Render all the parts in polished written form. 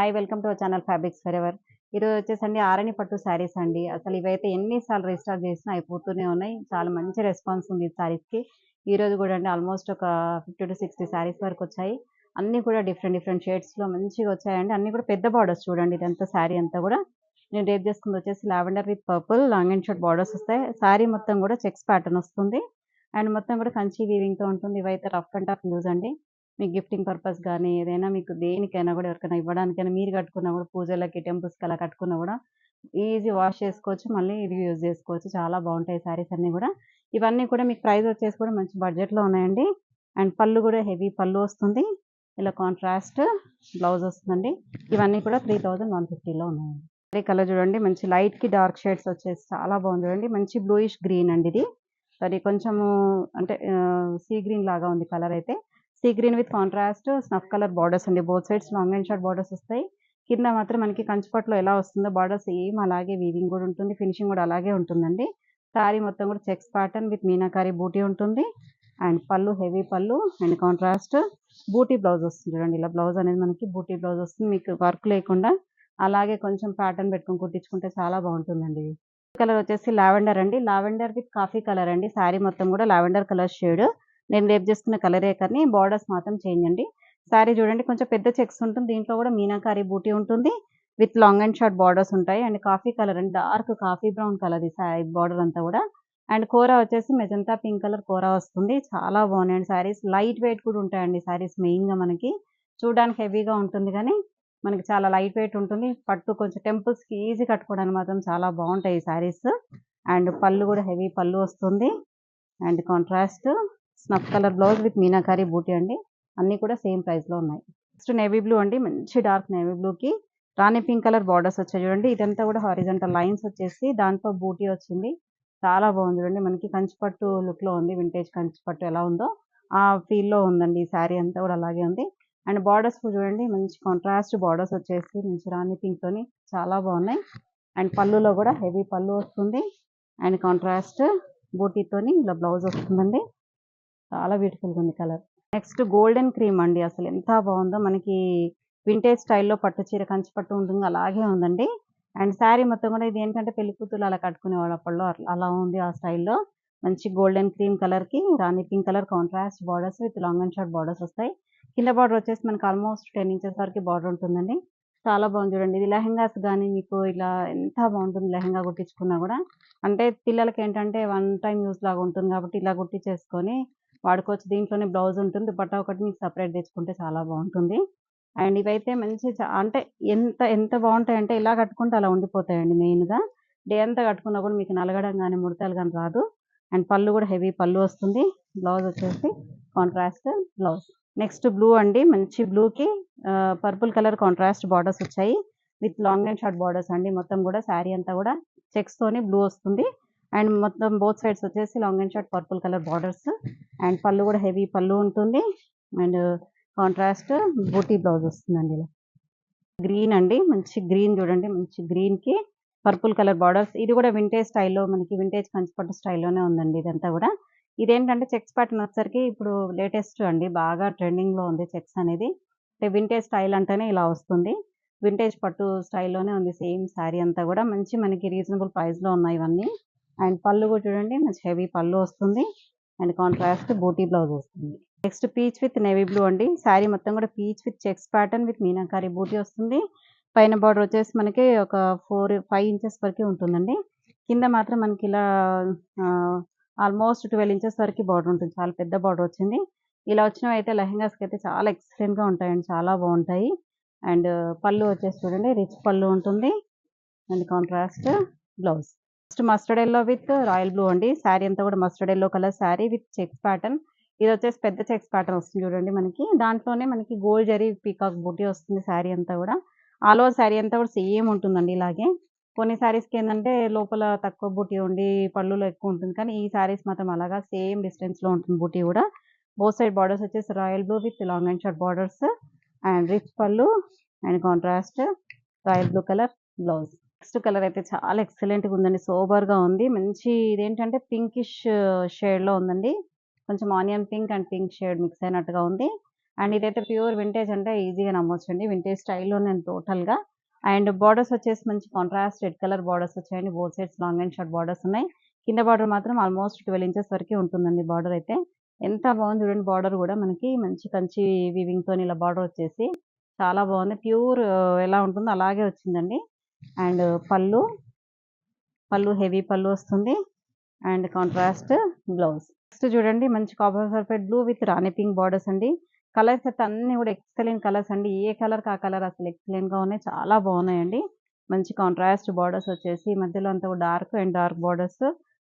Hi welcome to our channel fabrics for ever. ఈరోజు వచ్చేసండి ఆరణి పట్టు శారీస్ అండి. అసలు ఇవైతే ఎన్నిసార్లు రీస్టాక్ చేసినా అయిపోతూనే ఉన్నాయి. చాలా మంచి రెస్పాన్స్ ఉంది ఈ శారీస్కి. ఈరోజు కూడా అండి ఆల్మోస్ట్ ఒక 50 to 60 శారీస్ వరకు వచ్చాయి. అన్నీ కూడా డిఫరెంట్ డిఫరెంట్ షేడ్స్లో మంచిగా వచ్చాయండి. అన్నీ కూడా పెద్ద బార్డర్స్ చూడండి. ఇదంతా శారీ అంతా కూడా నేను రేపు చేసుకుంది వచ్చేసి lavender with purple long and short borders వస్తాయి. శారీ మొత్తం కూడా చెక్స్ ప్యాటర్న్ వస్తుంది అండ్ మొత్తం కూడా కంచి వీవింగ్తో ఉంటుంది. ఇవైతే రఫ్ అండ్ టఫ్ యూజ్ అండి. మీకు గిఫ్టింగ్ పర్పస్ కానీ ఏదైనా మీకు దేనికైనా కూడా ఎవరికైనా ఇవ్వడానికైనా మీరు కట్టుకున్నా కూడా పూజలకి టెంపుల్స్కి అలా కట్టుకున్నా కూడా ఈజీ వాష్ చేసుకోవచ్చు. మళ్ళీ ఇది యూజ్ చేసుకోవచ్చు. చాలా బాగుంటాయి శారీస్ అన్నీ కూడా. ఇవన్నీ కూడా మీకు ప్రైస్ వచ్చేసి కూడా మంచి బడ్జెట్లో ఉన్నాయండి. అండ్ పళ్ళు కూడా హెవీ పళ్ళు వస్తుంది. ఇలా కాంట్రాస్ట్ బ్లౌజ్ వస్తుందండి. ఇవన్నీ కూడా 3150లో ఉన్నాయండి. అదే కలర్ చూడండి, మంచి లైట్కి డార్క్ షేడ్స్ వచ్చేసి చాలా బాగుంది చూడండి. మంచి బ్లూయిష్ గ్రీన్ అండి ఇది. అది కొంచెము అంటే సీ గ్రీన్ లాగా ఉంది కలర్ అయితే. Sea green with contrast snuff colour borders అండి. Both sides long and short borders వస్తాయి. కింద మాత్రం మనకి కంచిపట్లో ఎలా వస్తుందో బార్డర్ సేమ్ అలాగే వీవింగ్ కూడా ఉంటుంది. ఫినిషింగ్ కూడా అలాగే ఉంటుందండి. శారీ మొత్తం కూడా చెక్స్ ప్యాటర్న్ విత్ మీనాకారి బూటీ ఉంటుంది. And pallu heavy pallu and contrast buti blouse వస్తుంది చూడండి. ఇలా బ్లౌజ్ అనేది మనకి బూటీ బ్లౌజ్ వస్తుంది. మీకు వర్క్ లేకుండా అలాగే కొంచెం ప్యాటర్న్ పెట్టుకొని కుట్టించుకుంటే చాలా బాగుంటుందండి. ఇది కలర్ వచ్చేసి లావెండర్ అండి. లావెండర్ విత్ కాఫీ కలర్ అండి. శారీ మొత్తం కూడా లావెండర్ కలర్ షేడ్. నేను రేపు చేసుకున్న కలరే కానీ బార్డర్స్ మాత్రం చేంజ్ అండి. శారీ చూడండి కొంచెం పెద్ద చెక్స్ ఉంటుంది. దీంట్లో కూడా మీనాకారి బూటీ ఉంటుంది with long and short borders ఉంటాయి. అండ్ కాఫీ కలర్ అండి, డార్క్ కాఫీ బ్రౌన్ కలర్ ఈ బార్డర్ అంతా కూడా. అండ్ కోరా వచ్చేసి మెజంతా పింక్ కలర్ కోరా వస్తుంది. చాలా బాగున్నాయండి శారీస్. లైట్ వెయిట్ కూడా ఉంటాయండి శారీస్. మెయిన్గా మనకి చూడడానికి హెవీగా ఉంటుంది కానీ మనకి చాలా లైట్ వెయిట్ ఉంటుంది. పట్టు కొంచెం టెంపుల్స్కి ఈజీ కట్టుకోవడానికి మాత్రం చాలా బాగుంటాయి ఈ శారీస్. అండ్ పళ్ళు కూడా హెవీ పళ్ళు వస్తుంది. And contrast snuff colour blouse with meenakari buti అండి. అన్నీ కూడా సేమ్ ప్రైస్లో ఉన్నాయి. నెక్స్ట్ నేవీ బ్లూ అండి. మంచి డార్క్ నేవీ బ్లూకి రాణి పింక్ కలర్ బార్డర్స్ వచ్చాయి చూడండి. ఇదంతా కూడా హారిజంటల్ లైన్స్ వచ్చేసి దాంట్లో బూటీ వచ్చింది. చాలా బాగుంది చూడండి. మనకి కంచిపట్టు లుక్లో ఉంది. వింటేజ్ కంచిపట్టు ఎలా ఉందో ఆ ఫీల్లో ఉందండి. ఈ శారీ అంతా కూడా అలాగే ఉంది. అండ్ బార్డర్స్ చూడండి, మంచి కాంట్రాస్ట్ బార్డర్స్ వచ్చేసి మంచి రాణి పింక్తోని చాలా బాగున్నాయి. అండ్ పళ్ళులో కూడా హెవీ పళ్ళు వస్తుంది. అండ్ కాంట్రాస్ట్ బూటీతోని ఇలా బ్లౌజ్ వస్తుందండి. చాలా బ్యూటిఫుల్గా ఉంది కలర్. నెక్స్ట్ గోల్డెన్ క్రీమ్ అండి. అసలు ఎంత బాగుందో, మనకి వింటేజ్ స్టైల్లో పట్టు చీర కంచి పట్టు ఉంటుంది అలాగే ఉందండి. అండ్ శారీ మొత్తం కూడా ఇది ఏంటంటే పెళ్లి కూతురు అలా కట్టుకునేవాళ్ళు అప్పట్లో, అలా ఉంది ఆ స్టైల్లో. మంచి గోల్డెన్ క్రీమ్ కలర్కి rani pink colour contrast borders with long and short borders వస్తాయి. కింద బార్డర్ వచ్చేసి మనకి ఆల్మోస్ట్ 10 ఇంచెస్ వరకు బార్డర్ ఉంటుందండి. చాలా బాగుంది చూడండి. ఇది లెహంగాస్ కానీ మీకు ఇలా ఎంత బాగుంటుంది లెహంగా కుట్టించుకున్నా కూడా. అంటే పిల్లలకి ఏంటంటే వన్ టైం యూస్ లాగా ఉంటుంది కాబట్టి ఇలా కుట్టించేసుకొని వాడుకోవచ్చు. దీంట్లోనే బ్లౌజ్ ఉంటుంది. దుపట్టా ఒకటి మీకు సపరేట్ తెచ్చుకుంటే చాలా బాగుంటుంది. అండ్ ఇవైతే మంచి అంటే ఎంత ఎంత బాగుంటాయంటే ఇలా కట్టుకుంటే అలా ఉండిపోతాయండి. మెయిన్గా డే అంతా కట్టుకున్నా కూడా మీకు నలగడం కానీ ముడతలు కానీ రాదు. అండ్ పళ్ళు కూడా హెవీ పళ్ళు వస్తుంది. బ్లౌజ్ వచ్చేసి కాంట్రాస్ట్ బ్లౌజ్. నెక్స్ట్ బ్లూ అండి. మంచి బ్లూకి పర్పుల్ కలర్ కాంట్రాస్ట్ బార్డర్స్ వచ్చాయి with long and short borders అండి. మొత్తం కూడా శారీ అంతా కూడా చెక్స్తోని బ్లూ వస్తుంది. అండ్ మొత్తం బోత్ సైడ్స్ వచ్చేసి long and short purple colour borders. And పళ్ళు కూడా హెవీ పళ్ళు ఉంటుంది. అండ్ కాంట్రాస్ట్ బూటీ బ్లౌజ్ వస్తుందండి. ఇలా గ్రీన్ అండి. మంచి గ్రీన్ చూడండి. మంచి గ్రీన్కి పర్పుల్ కలర్ బార్డర్స్. ఇది కూడా వింటేజ్ స్టైల్లో మనకి వింటేజ్ కంచిపట్టు స్టైల్లోనే ఉందండి ఇదంతా కూడా. ఇదేంటంటే చెక్స్ ప్యాటర్న్ వచ్చేసరికి ఇప్పుడు లేటెస్ట్ అండి. బాగా ట్రెండింగ్లో ఉంది చెక్స్ అనేది. అంటే వింటేజ్ స్టైల్ అంటేనే ఇలా వస్తుంది. వింటేజ్ పట్టు స్టైల్లోనే ఉంది సేమ్ శారీ అంతా కూడా. మంచి మనకి రీజనబుల్ ప్రైస్లో ఉన్నాయి ఇవన్నీ. అండ్ పళ్ళు కూడా చూడండి మంచి హెవీ పళ్ళు వస్తుంది. అండ్ కాంట్రాస్ట్ బూటీ బ్లౌజ్ వస్తుంది. Next peach with navy blue అండి. శారీ మొత్తం కూడా peach with checks pattern with meenakari buti వస్తుంది. పైన బార్డర్ వచ్చేసి మనకి ఒక 4-5 ఇంచెస్ వరకు ఉంటుందండి. కింద మాత్రం మనకి ఇలా ఆల్మోస్ట్ 12 ఇంచెస్ వరకు బార్డర్ ఉంటుంది. చాలా పెద్ద బార్డర్ వచ్చింది. ఇలా వచ్చినవి అయితే లెహంగాస్కి అయితే చాలా ఎక్సలెంట్గా ఉంటాయండి. చాలా బాగుంటాయి. అండ్ పళ్ళు వచ్చేసి చూడండి రిచ్ పళ్ళు ఉంటుంది. And contrast blouse. Next mustard yellow with royal blue అండి. శారీ అంతా కూడా mustard yellow colour sari with checks pattern. ఇది వచ్చేసి పెద్ద చెక్స్ ప్యాటర్న్ వస్తుంది చూడండి మనకి. దాంట్లోనే మనకి గోల్డ్ జరీ పీకాక్ బూటీ వస్తుంది శారీ అంతా కూడా. ఆల్ ఓవర్ శారీ అంతా కూడా సేమ్ ఉంటుందండి ఇలాగే. కొన్ని శారీస్కి ఏంటంటే లోపల తక్కువ బూటీ ఉండి పళ్ళులో ఎక్కువ ఉంటుంది. కానీ ఈ శారీస్ మాత్రం అలాగా సేమ్ డిస్టెన్స్లో ఉంటుంది బూటీ కూడా. బోత్ సైడ్ బార్డర్స్ వచ్చేసి royal blue with long and short borders. And rich pallu and contrast royal blue colour blouse. Next colour అయితే చాలా ఎక్సలెంట్గా ఉందండి. సోబర్గా ఉంది. మంచి ఇదేంటంటే పింకిష్ షేడ్లో ఉందండి. కొంచెం onion pink and pink shade mix అయినట్టుగా ఉంది. అండ్ ఇదైతే ప్యూర్ వింటేజ్ అంటే ఈజీగా నమ్మొచ్చండి. వింటేజ్ స్టైల్‌లోనే టోటల్‌గా. అండ్ బోర్డర్స్ వచ్చేసి మంచి కాంట్రాస్ట్ రెడ్ కలర్ బోర్డర్స్ వచ్చాయండి. Both sides long and short borders ఉన్నాయి. కింద బార్డర్ మాత్రం ఆల్మోస్ట్ 12 ఇంచెస్ వరకే ఉంటుందండి బార్డర్ అయితే. ఎంత బాగుంది చూడండి బార్డర్ కూడా మనకి మంచి కంచి వీవింగ్‌తోని ఇలా బార్డర్ వచ్చేసి చాలా బాగుంది. ప్యూర్ ఎలా ఉంటుందో అలాగే వచ్చిందండి. అండ్ పళ్ళు హెవీ పళ్ళు వస్తుంది. And contrast blouse. నెక్స్ట్ చూడండి మంచి copper sulphate blue with Rani pink borders అండి. కలర్స్ అయితే అన్నీ కూడా ఎక్సలెంట్ కలర్స్ అండి. ఏ కలర్‌కి ఆ కలర్ అసలు ఎక్సలెంట్‌గా ఉన్నాయి. చాలా బాగున్నాయండి. మంచి కాంట్రాస్ట్ బార్డర్స్ వచ్చేసి మధ్యలో అంతా కూడా డార్క్ అండ్ డార్క్ బార్డర్స్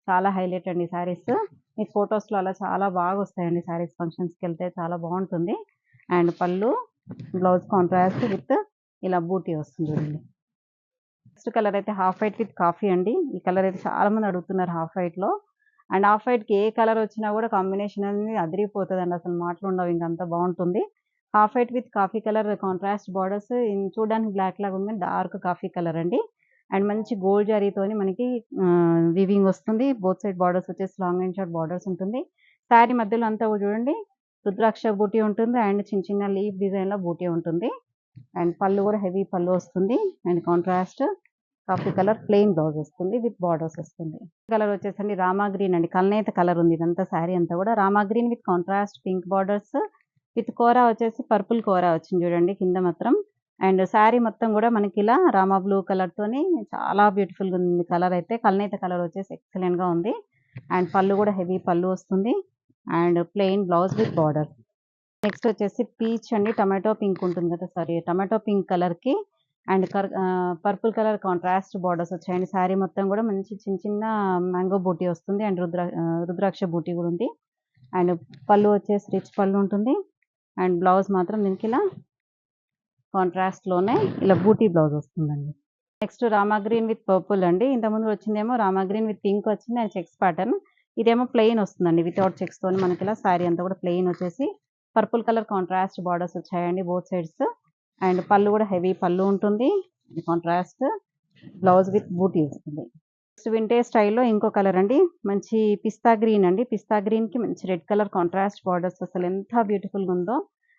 చాలా హైలైట్ అండి శారీస్. మీకు ఫోటోస్‌లో అలా చాలా బాగా వస్తాయండి శారీస్ ఫంక్షన్స్‌కెళ్తే చాలా బాగుంటుంది. అండ్ పళ్ళు, బ్లౌజ్ కాంట్రాస్ట్ విత్ ఇలా బూటీ వస్తుంది చూడండి. నెక్స్ట్ కలర్ అయితే హాఫ్ వైట్ విత్ కాఫీ అండి. ఈ కలర్ అయితే చాలా మంది అడుగుతున్నారు హాఫ్ వైట్‌లో. అండ్ హాఫ్ వైట్‌కి ఏ కలర్ వచ్చినా కూడా కాంబినేషన్ అనేది అదిరిపోతదండి. అసలు మాటలుండవు ఇంక అంత బావుంటుంది. Half white with coffee colour contrast borders చూడడానికి బ్లాక్ లాగా ఉంది. డార్క్ కాఫీ కలర్ అండి. అండ్ మంచి గోల్డ్ జరీతోని మనకి వీవింగ్ వస్తుంది. బోత్ సైడ్ బోర్డర్స్ వచ్చేసి లాంగ్ అండ్ షార్ట్ బోర్డర్స్ ఉంటుంది. శారీ మధ్యలో అంతా కూడా చూడండి రుద్రాక్ష బూటీ ఉంటుంది. అండ్ చిన్న చిన్న లీఫ్ డిజైన్‌లో బూటీ ఉంటుంది. అండ్ పళ్ళు కూడా హెవీ పళ్ళు వస్తుంది. And contrast coffee colour plain blouse వస్తుంది విత్ బార్డర్స్ వస్తుంది. కలర్ వచ్చేసండి రామా గ్రీన్ అండి. కల్నేత కలర్ ఉంది ఇదంతా శారీ అంతా కూడా. Rama green with contrast pink borders with kora వచ్చేసి పర్పుల్ కోరా వచ్చింది చూడండి కింద మాత్రం. అండ్ శారీ మొత్తం కూడా మనకి ఇలా రామా బ్లూ కలర్ తోని చాలా బ్యూటిఫుల్‌గా ఉంది కలర్ అయితే. కల్నేత కలర్ వచ్చేసి ఎక్సలెంట్‌గా ఉంది. అండ్ పళ్ళు కూడా హెవీ పళ్ళు వస్తుంది. And plain blouse with border. Next వచ్చేసి పీచ్ అండి. టమాటో పింక్ ఉంటుంది కదా! సారీ టమాటో పింక్ కలర్‌కి and purple colour contrast borders వచ్చాయండి. శారీ మొత్తం కూడా మంచి చిన్న చిన్న మ్యాంగో బూటీ వస్తుంది. అండ్ రుద్రాక్ష బూటీ కూడా ఉంది. అండ్ పళ్ళు వచ్చేసి రిచ్ పళ్ళు ఉంటుంది. అండ్ బ్లౌజ్ మాత్రం దీనికి ఇలా కాంట్రాస్ట్‌లోనే ఇలా బూటీ బ్లౌజ్ వస్తుందండి. Next Rama green with purple అండి. ఇంతకుముందు వచ్చిందేమో రామా గ్రీన్ విత్ పింక్ వచ్చింది అండ్ చెక్స్ ప్యాటర్న్. ఇదేమో ప్లెయిన్ వస్తుందండి. వితౌట్ చెక్స్‌తోని మనకి ఇలా శారీ అంతా కూడా ప్లెయిన్ వచ్చేసి పర్పుల్ కలర్ కాంట్రాస్ట్ బోర్డర్స్ వచ్చాయండి బోత్ సైడ్స్. అండ్ పళ్ళు కూడా హెవీ పళ్ళు ఉంటుంది. కాంట్రాస్ట్ బ్లౌజ్ విత్ బూటీ వస్తుంది. నెక్స్ట్ వింటేజ్ స్టైల్‌లో ఇంకో కలర్ అండి. మంచి పిస్తా గ్రీన్ అండి. పిస్తా గ్రీన్‌కి మంచి రెడ్ కలర్ కాంట్రాస్ట్ బోర్డర్స్ అసలు ఎంత బ్యూటిఫుల్‌గా ఉందో.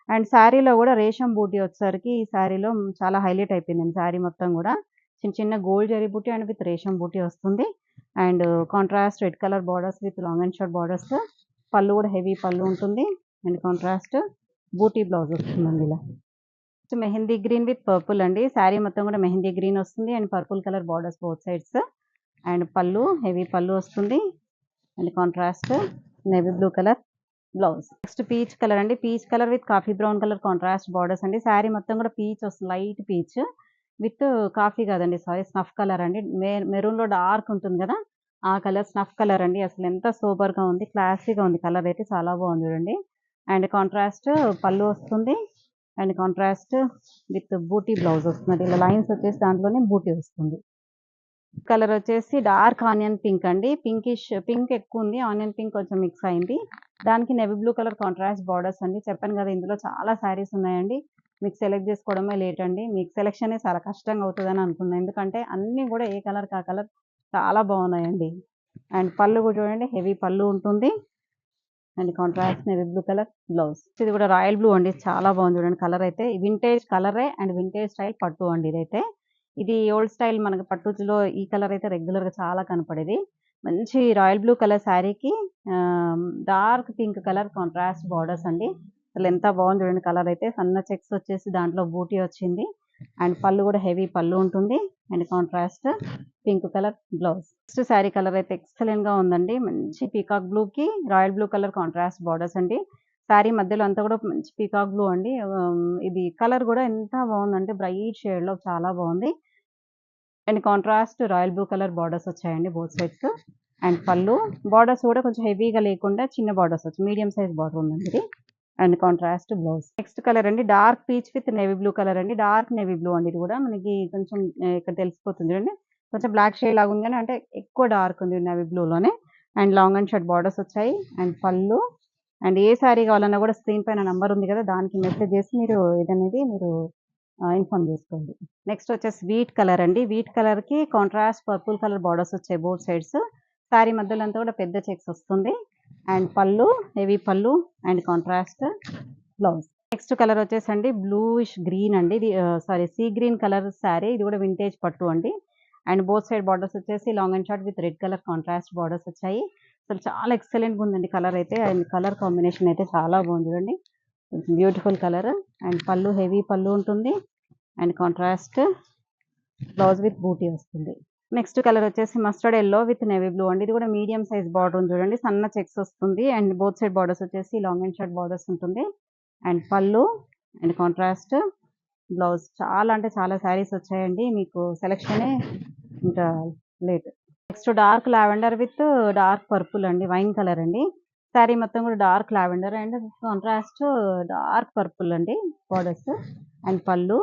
అండ్ శారీలో కూడా రేషం బూటీ వచ్చేసరికి ఈ శారీలో చాలా హైలైట్ అయిపోయిందండి శారీ మొత్తం కూడా. చిన్న చిన్న gold zari buti and with resham buti వస్తుంది. And contrast red colour borders with long and short borders. Pallu కూడా హెవీ పళ్ళు ఉంటుంది. అండ్ కాంట్రాస్ట్ బూటీ బ్లౌజ్ వస్తుందండి ఇలా. మెహందీ గ్రీన్ విత్ పర్పుల్ అండి. శారీ మొత్తం కూడా మెహందీ గ్రీన్ వస్తుంది. And purple colour borders both sides. And pallu heavy pallu వస్తుంది. And contrast navy blue colour blouse. Next peach colour అండి. Peach colour with coffee brown colour contrast borders అండి. శారీ మొత్తం కూడా పీచ్ వస్తుంది. లైట్ పీచ్ విత్ కాఫీ కాదండి sorry snuff colour అండి. మెరూన్‌లో dark ఉంటుంది కదా! ఆ కలర్ స్నఫ్ కలర్ అండి. అసలు ఎంత సూపర్‌గా ఉంది. క్లాసీగా ఉంది కలర్ అయితే చాలా బాగుంది చూడండి. అండ్ కాంట్రాస్ట్ పళ్ళు వస్తుంది. అండ్ కాంట్రాస్ట్ విత్ బూటీ బ్లౌజ్ వస్తుంది. ఇలా లైన్స్ వచ్చేసి దాంట్లోనే బూటీ వస్తుంది. కలర్ వచ్చేసి డార్క్ ఆనియన్ పింక్ అండి. పింక్ ఎక్కువ ఉంది. ఆనియన్ పింక్ కొంచెం మిక్స్ అయింది. దానికి navy blue colour contrast borders అండి. చెప్పాను కదా! ఇందులో చాలా శారీస్ ఉన్నాయండి. మీకు సెలెక్ట్ చేసుకోవడమే లేట్ అండి. మీకు సెలక్షనే చాలా కష్టంగా అవుతదని అనుకున్నా. ఎందుకంటే అన్నీ కూడా ఏ కలర్‌కి ఆ కలర్ చాలా బాగున్నాయండి. అండ్ పళ్ళు కూడా చూడండి హెవీ పళ్ళు ఉంటుంది. And contrast navy blue colour blouse. ఇది కూడా రాయల్ బ్లూ అండి. చాలా బాగుంది చూడండి కలర్ అయితే. వింటేజ్ కలరే అండ్ వింటేజ్ స్టైల్ పట్టు అండి ఇదైతే. ఇది ఓల్డ్ స్టైల్ మనకి పట్టులో ఈ కలర్ అయితే రెగ్యులర్‌గా చాలా కనపడేది. మంచి రాయల్ బ్లూ కలర్ శారీకి dark pink colour contrast borders అండి. అసలు ఎంత బాగుంది చూడండి కలర్ అయితే. సన్న చెక్స్ వచ్చేసి దాంట్లో బూటీ వచ్చింది. అండ్ పళ్ళు కూడా హెవీ పళ్ళు ఉంటుంది. And contrast pink colour blouse. Next sari colour అయితే ఎక్సలెంట్‌గా ఉందండి. మంచి పీకాక్ బ్లూకి royal blue colour contrast borders అండి. శారీ మధ్యలో అంతా కూడా మంచి పీకాక్ బ్లూ అండి. ఇది కలర్ కూడా ఎంత బాగుందంటే బ్రైట్ షేడ్‌లో చాలా బాగుంది. And contrast royal blue colour borders వచ్చాయండి బోత్ సైడ్స్. అండ్ పళ్ళు బోర్డర్స్ కూడా కొంచెం హెవీగా లేకుండా చిన్న బోర్డర్స్ వచ్చాయి. మీడియం సైజ్ బోర్డర్ ఉందండి ఇది. And contrast blouse. Next colour అండి dark peach with navy blue colour అండి. డార్క్ నేవీ బ్లూ అండి ఇది కూడా మనకి కొంచెం ఇక్కడ తెలిసిపోతుంది చూడండి. కొంచెం బ్లాక్ షేడ్ లాగా ఉంది కానీ అంటే ఎక్కువ డార్క్ ఉంది నేవీ బ్లూలోనే. And long and short borders వచ్చాయి. అండ్ పళ్ళు అండ్ ఏ శారీ కావాలన్నా కూడా స్క్రీన్ పైన నంబర్ ఉంది కదా! దానికి మెసేజ్ చేసి మీరు ఇదనేది మీరు ఇన్ఫార్మ్ చేసుకోండి. నెక్స్ట్ వచ్చేసి వీట్ కలర్ అండి. వీట్ కలర్‌కి కాంట్రాస్ట్ పర్పుల్ కలర్ బోర్డర్స్ వచ్చాయి బోత్ సైడ్స్. శారీ మధ్యలో అంతా కూడా పెద్ద చెక్స్ వస్తుంది. And pallu heavy pallu and contrast blouse. Next colour వచ్చేసండి బ్లూయిష్ గ్రీన్ అండి. ఇది sorry sea green colour sari. ఇది కూడా వింటేజ్ పట్టు అండి. అండ్ బోత్ సైడ్ బార్డర్స్ వచ్చేసి long and short with red colour contrast borders వచ్చాయి. అసలు చాలా ఎక్సలెంట్‌గా ఉందండి కలర్ అయితే. అండ్ కలర్ కాంబినేషన్ అయితే చాలా బాగుంది చూడండి. Beautiful colour. And pallu heavy పళ్ళు ఉంటుంది. అండ్ కాంట్రాస్ట్ బ్లౌజ్ విత్ బూటీ వస్తుంది. నెక్స్ట్ కలర్ వచ్చేసి mustard yellow with navy blue అండి. ఇది కూడా మీడియం సైజ్ బార్డర్ ఉంది చూడండి. సన్న చెక్స్ వస్తుంది. అండ్ బోత్ సైడ్ బార్డర్స్ వచ్చేసి లాంగ్ అండ్ షార్ట్ బార్డర్స్ ఉంటుంది. And pallu and contrast blouse. చాలా అంటే చాలా శారీస్ వచ్చాయండి. మీకు సెలక్షనే ఇంకా late. Next dark lavender with dark purple అండి. వైన్ కలర్ అండి. శారీ మొత్తం కూడా dark lavender and contrast dark purple అండి borders. And pallu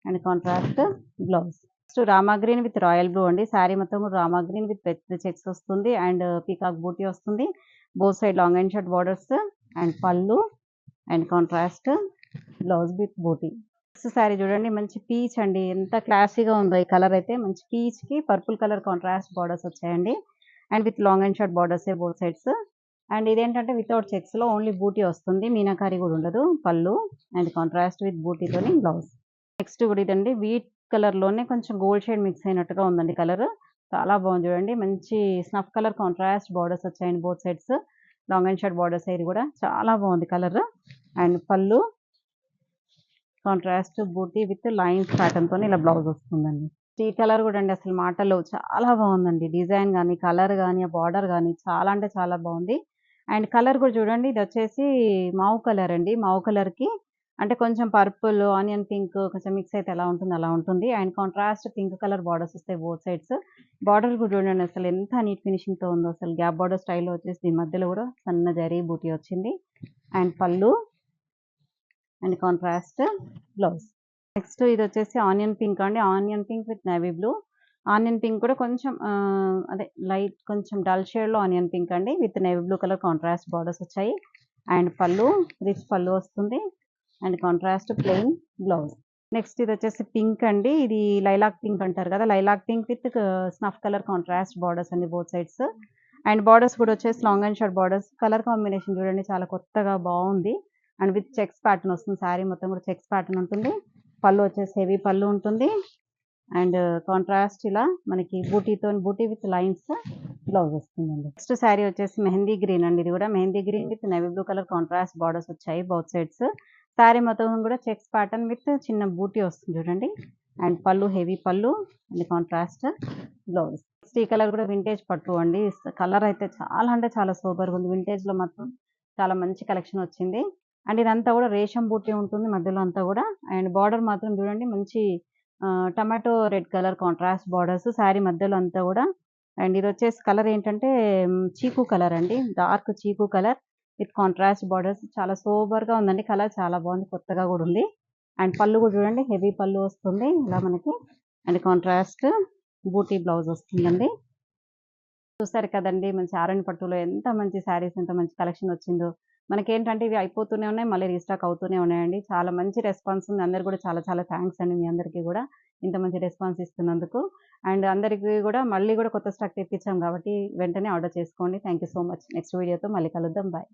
and contrast blouse. Next Rama green with royal blue అండి. శారీ మొత్తం కూడా రామా గ్రీన్ విత్ పెద్ద చెక్స్ వస్తుంది. అండ్ పీకాక్ బూటీ వస్తుంది. Both side long and short borders. And pallu and contrast blouse with buti. Next sari చూడండి మంచి peach అండి. ఎంత క్లాసీగా ఉందో ఈ కలర్ అయితే. మంచి పీచ్‌కి పర్పుల్ కలర్ కాంట్రాస్ట్ బార్డర్స్ వచ్చాయండి. And with long and short బార్డర్సే బోత్ సైడ్స్. అండ్ ఇదేంటంటే వితౌట్ చెక్స్‌లో ఓన్లీ బూటీ వస్తుంది. మీనాకారి కూడా ఉండదు. పళ్ళు అండ్ కాంట్రాస్ట్ విత్ బూటీతోని బ్లౌజ్. నెక్స్ట్ కూడా ఇదండి వీట్ కలర్‌లోనే కొంచెం గోల్డ్ షేడ్ మిక్స్ అయినట్టుగా ఉందండి కలర్. చాలా బాగుంది చూడండి. మంచి స్నఫ్ కలర్ కాంట్రాస్ట్ బార్డర్స్ వచ్చాయండి both sides. Long and short borders ఇది కూడా చాలా బాగుంది కలర్. అండ్ పళ్ళు కాంట్రాస్ట్ బూటీ విత్ లైన్స్ ప్యాటర్న్‌తోని ఇలా బ్లౌజ్ వస్తుందండి. ఈ కలర్ కూడా అండి అసలు మాటల్లో చాలా బాగుందండి. డిజైన్ గాని, కలర్ గాని, ఆ బార్డర్ గాని చాలా అంటే చాలా బాగుంది. అండ్ కలర్ కూడా చూడండి ఇదొచ్చేసి మావు కలర్ అండి. మావు కలర్‌కి అంటే కొంచెం పర్పుల్, ఆనియన్ పింక్ కొంచెం మిక్స్ అయితే ఎలా ఉంటుందో అలా ఉంటుంది. And contrast pink colour borders వస్తాయి బోత్ సైడ్స్. బార్డర్ కూడా చూడండి అసలు ఎంత నీట్ ఫినిషింగ్‌తో ఉందో అసలు. గ్యాప్ బార్డర్ స్టైల్‌లో వచ్చేసి దీని మధ్యలో కూడా సన్న జరీ బూటీ వచ్చింది. And pallu and contrast blouse. Next ఇదొచ్చేసి ఆనియన్ పింక్ అండి. Onion pink with navy blue. Onion pink కూడా కొంచెం అదే లైట్ కొంచెం డల్ షేడ్‌లో ఆనియన్ పింక్ అండి. With navy blue colour contrast borders వచ్చాయి. అండ్ పళ్ళు రిచ్ పళ్ళు వస్తుంది. And contrast plain blouse. Next ఇదొచ్చేసి పింక్ అండి. ఇది లైలాక్ పింక్ అంటారు కదా! Lilac pink with snuff colour contrast borders అండి బోత్ సైడ్స్. అండ్ బార్డర్స్ కూడా వచ్చేసి long and short borders. Colour combination చూడండి చాలా కొత్తగా బావుంది. అండ్ విత్ చెక్స్ ప్యాటర్న్ వస్తుంది. శారీ మొత్తం కూడా చెక్స్ ప్యాటర్న్ ఉంటుంది. పళ్ళు వచ్చేసి హెవీ పళ్ళు ఉంటుంది. అండ్ కాంట్రాస్ట్ ఇలా మనకి బూటీ విత్ లైన్స్ బ్లౌజ్ వస్తుందండి. నెక్స్ట్ శారీ వచ్చేసి మెహందీ గ్రీన్ అండి. ఇది కూడా mehendi green with navy blue colour contrast borders వచ్చాయి బోత్ సైడ్స్. శారీ మొత్తం కూడా చెక్స్ ప్యాటర్న్ విత్ చిన్న బూటీ వస్తుంది చూడండి. And pallu heavy pallu and contrast blouse. Next ఈ కలర్ కూడా వింటేజ్ పట్టు అండి. కలర్ అయితే చాలా అంటే చాలా సూపర్‌గా ఉంది. వింటేజ్‌లో మాత్రం చాలా మంచి కలెక్షన్ వచ్చింది. అండ్ ఇదంతా కూడా రేషం బూటీ ఉంటుంది మధ్యలో అంతా కూడా. అండ్ బార్డర్ మాత్రం చూడండి మంచి tomato red colour contrast borders sari మధ్యలో అంతా కూడా. అండ్ ఇదొచ్చేసి కలర్ ఏంటంటే చీకు కలర్ అండి. డార్క్ చీకు కలర్ విత్ కాంట్రాస్ట్ బార్డర్స్. చాలా సూపర్‌గా ఉందండి. కలర్ చాలా బాగుంది. కొత్తగా కూడా ఉంది. అండ్ పళ్ళు కూడా చూడండి హెవీ పళ్ళు వస్తుంది ఇలా మనకి. అండ్ కాంట్రాస్ట్ బూటీ బ్లౌజ్ వస్తుందండి. చూసారు కదండీ! మంచి ఆరెంజ్ పట్టులో ఎంత మంచి శారీస్ ఎంత మంచి కలెక్షన్ వచ్చిందో. మనకేంటంటే ఇవి అయిపోతూనే ఉన్నాయి. మళ్ళీ రీస్టాక్ అవుతూనే ఉన్నాయండి. చాలా మంచి రెస్పాన్స్ ఉంది. అందరికి కూడా చాలా చాలా థాంక్స్ అండి మీ అందరికీ గూడా. ఇంత మంచి రెస్పాన్స్ ఇస్తున్నందుకు. అండ్ అందరికి గూడా మళ్ళీ గూడా కొత్త స్టాక్ తెప్పించాం కాబట్టి వెంటనే ఆర్డర్ చేసుకోండి. Thank you so much. Next వీడియోతో మళ్ళీ కలుద్దాం. బాయ్.